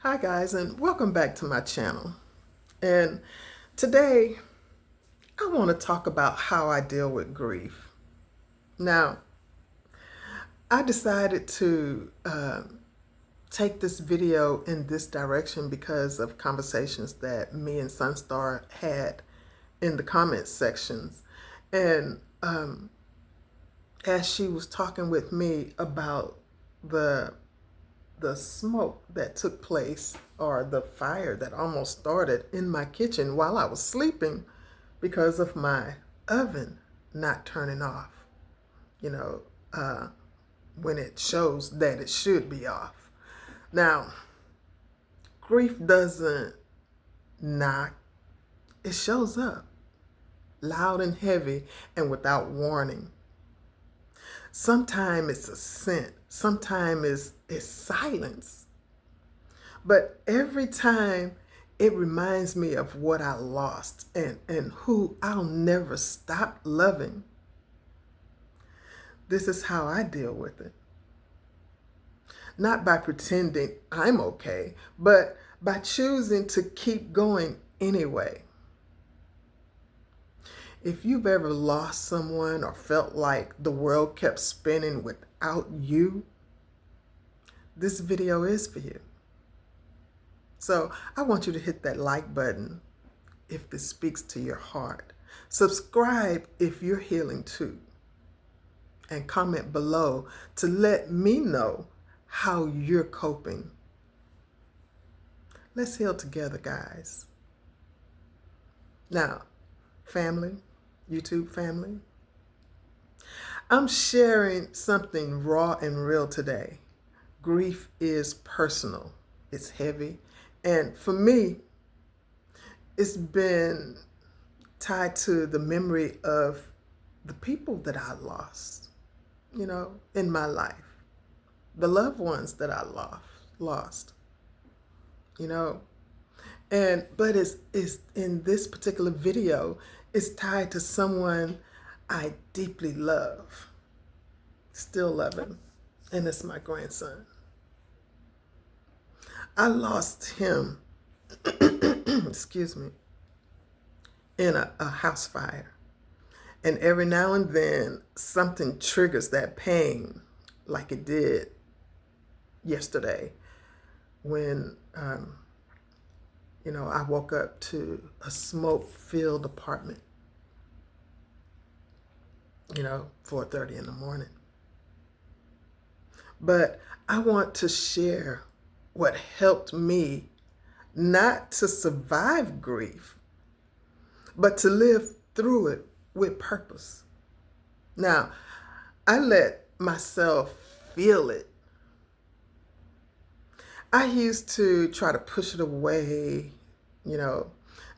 Hi guys, and welcome back to my channel. And today I want to talk about how I deal with grief. Now, I decided to take this video in this direction because of conversations that me and Sunstar had in the comments sections. And as she was talking with me about the smoke that took place, or the fire that almost started in my kitchen while I was sleeping because of my oven not turning off, you know, when it shows that it should be off. Now, grief doesn't knock, it shows up loud and heavy and without warning. Sometimes it's a scent, sometimes it's silence. But every time it reminds me of what I lost and who I'll never stop loving. This is how I deal with it. Not by pretending I'm okay, but by choosing to keep going anyway. If you've ever lost someone or felt like the world kept spinning without you, this video is for you. So I want you to hit that like button if this speaks to your heart. Subscribe if you're healing too. And comment below to let me know how you're coping. Let's heal together, guys. Now, family, YouTube family, I'm sharing something raw and real today. Grief is personal. It's heavy. And for me, it's been tied to the memory of the people that I lost, in my life. The loved ones that I lost. But it's in this particular video, it's tied to someone I deeply love, still love him, and it's my grandson. I lost him, excuse me, in a house fire. And every now and then, something triggers that pain, like it did yesterday when, I woke up to a smoke-filled apartment, 4:30 in the morning. But I want to share what helped me not to survive grief, but to live through it with purpose. Now, I let myself feel it. I used to try to push it away,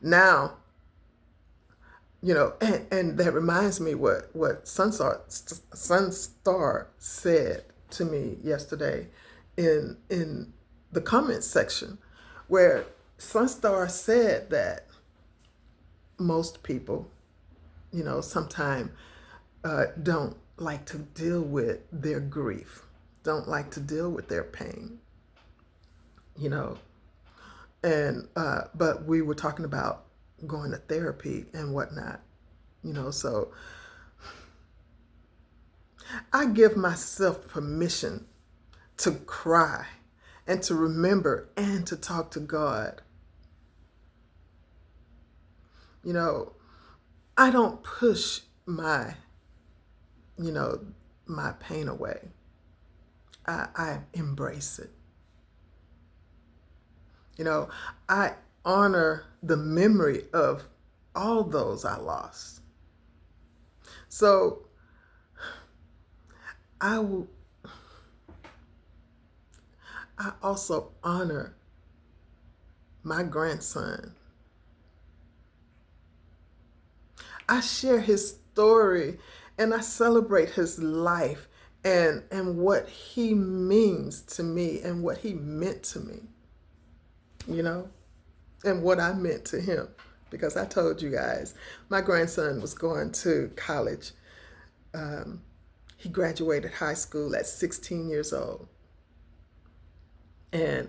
now, and that reminds me what Sunstar said to me yesterday in the comments section, where Sunstar said that most people, sometimes don't like to deal with their grief, don't like to deal with their pain, but we were talking about going to therapy and whatnot, so I give myself permission to cry and to remember and to talk to God. I don't push my pain away. I embrace it. I honor the memory of all those I lost. So I also honor my grandson. I share his story and I celebrate his life and what he means to me and what he meant to me, and what I meant to him. Because I told you guys, my grandson was going to college. He graduated high school at 16 years old. And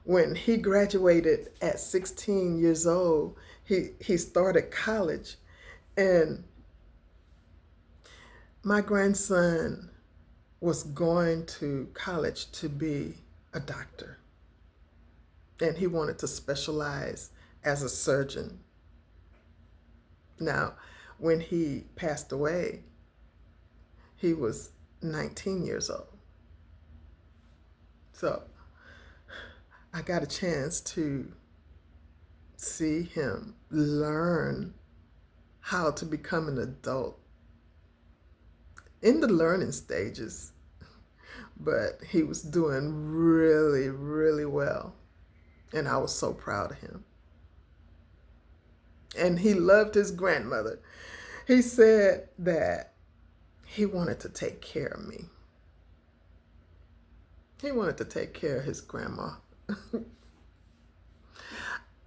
when he graduated at 16 years old, he started college. And my grandson was going to college to be a doctor. And he wanted to specialize as a surgeon. Now, when he passed away, he was 19 years old. So I got a chance to see him learn how to become an adult in the learning stages, but he was doing really, really well. And I was so proud of him. And he loved his grandmother. He said that he wanted to take care of me. He wanted to take care of his grandma.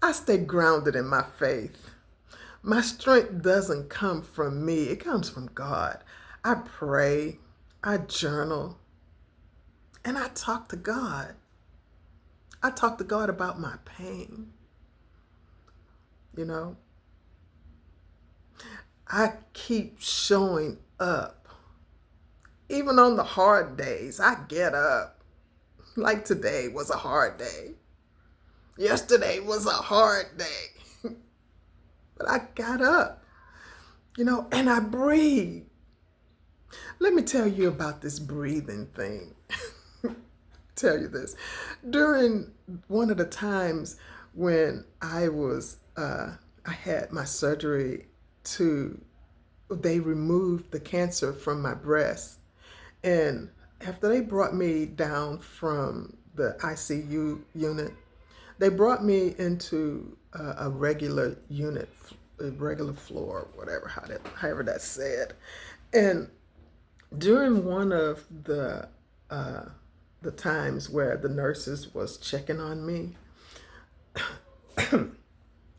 I stay grounded in my faith. My strength doesn't come from me. It comes from God. I pray, I journal, and I talk to God. I talk to God about my pain. You know, I keep showing up. Even on the hard days, I get up. Like today was a hard day. Yesterday was a hard day. But I got up, and I breathe. Let me tell you about this breathing thing. Tell you this. During one of the times when I had my surgery they removed the cancer from my breast. And after they brought me down from the ICU unit, they brought me into a regular unit, a regular floor, whatever, however that's said. And during one of the times where the nurses was checking on me,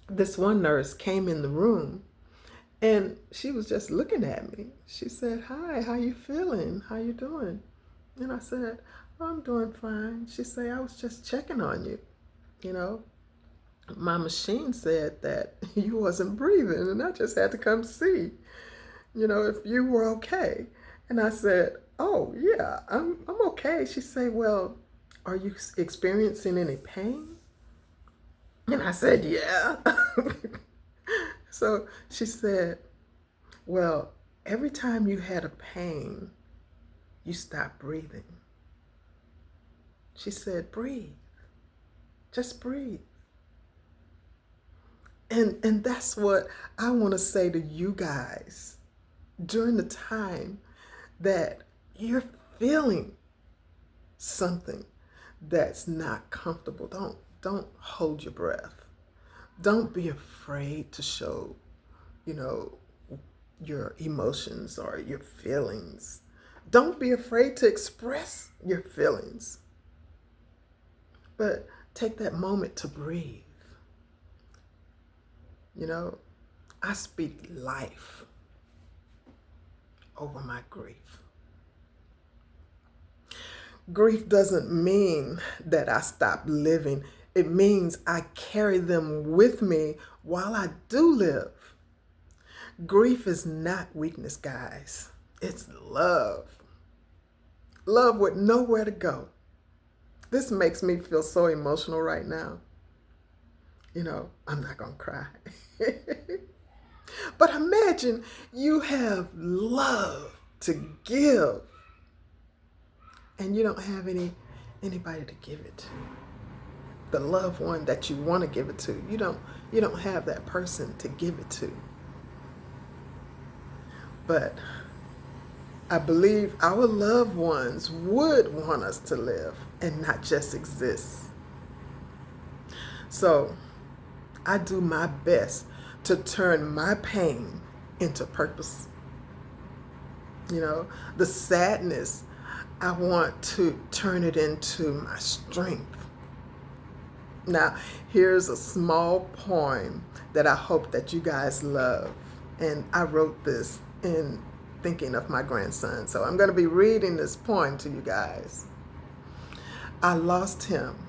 this one nurse came in the room and she was just looking at me. She said, "Hi, how you feeling? How you doing?" And I said, "Oh, I'm doing fine." She said, "I was just checking on you. My machine said that you wasn't breathing and I just had to come see, if you were okay." And I said, "Oh, yeah, I'm okay." She said, "Well, are you experiencing any pain?" And I said, "Yeah." So she said, "Well, every time you had a pain, you stopped breathing." She said, "Breathe. Just breathe." And that's what I want to say to you guys during the time that you're feeling something that's not comfortable. Don't hold your breath. Don't be afraid to show, your emotions or your feelings. Don't be afraid to express your feelings. But take that moment to breathe. I speak life over my grief. Grief doesn't mean that I stop living. It means I carry them with me while I do live. Grief is not weakness, guys. It's love. Love with nowhere to go. This makes me feel so emotional right now. I'm not going to cry. But imagine you have love to give and you don't have anybody to give it to. The loved one that you want to give it to, you don't have that person to give it to. But I believe our loved ones would want us to live and not just exist. So I do my best to turn my pain into purpose. The sadness, I want to turn it into my strength. Now, here's a small poem that I hope that you guys love. And I wrote this in thinking of my grandson. So I'm going to be reading this poem to you guys. I lost him,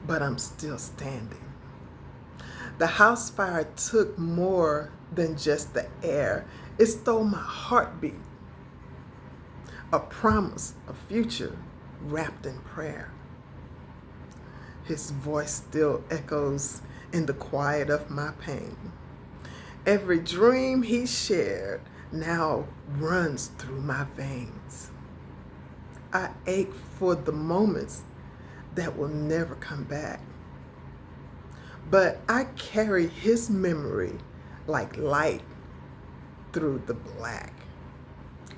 but I'm still standing. The house fire took more than just the air. It stole my heartbeat, a promise, a future wrapped in prayer. His voice still echoes in the quiet of my pain. Every dream he shared now runs through my veins. I ache for the moments that will never come back. But I carry his memory like light through the black.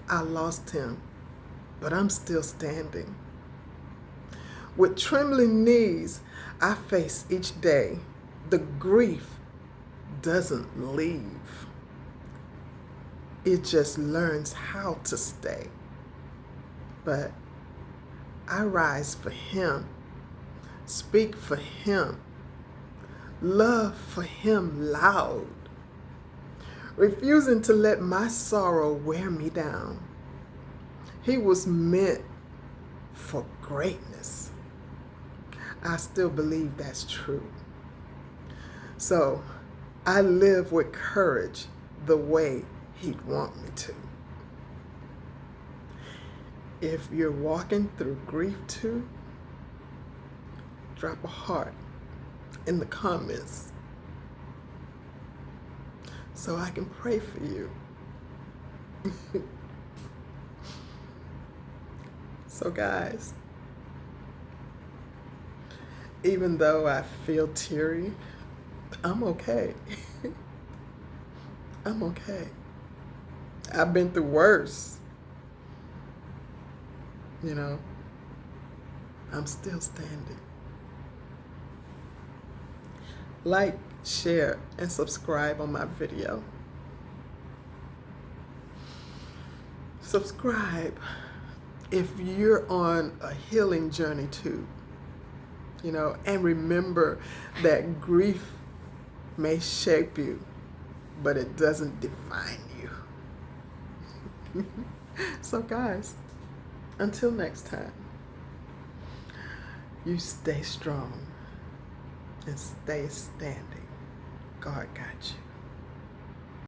I lost him, but I'm still standing. With trembling knees, I face each day. The grief doesn't leave. It just learns how to stay. But I rise for him, speak for him, love for him loud, refusing to let my sorrow wear me down. He was meant for greatness. I still believe that's true. So I live with courage the way he'd want me to. If you're walking through grief too, drop a heart in the comments so I can pray for you. So guys, even though I feel teary, I'm okay. I'm okay. I've been through worse. You know, I'm still standing. Like, share, and subscribe on my video. Subscribe if you're on a healing journey too. You know, and remember that grief may shape you, but it doesn't define you. So guys, until next time, you stay strong and stay standing. God got you.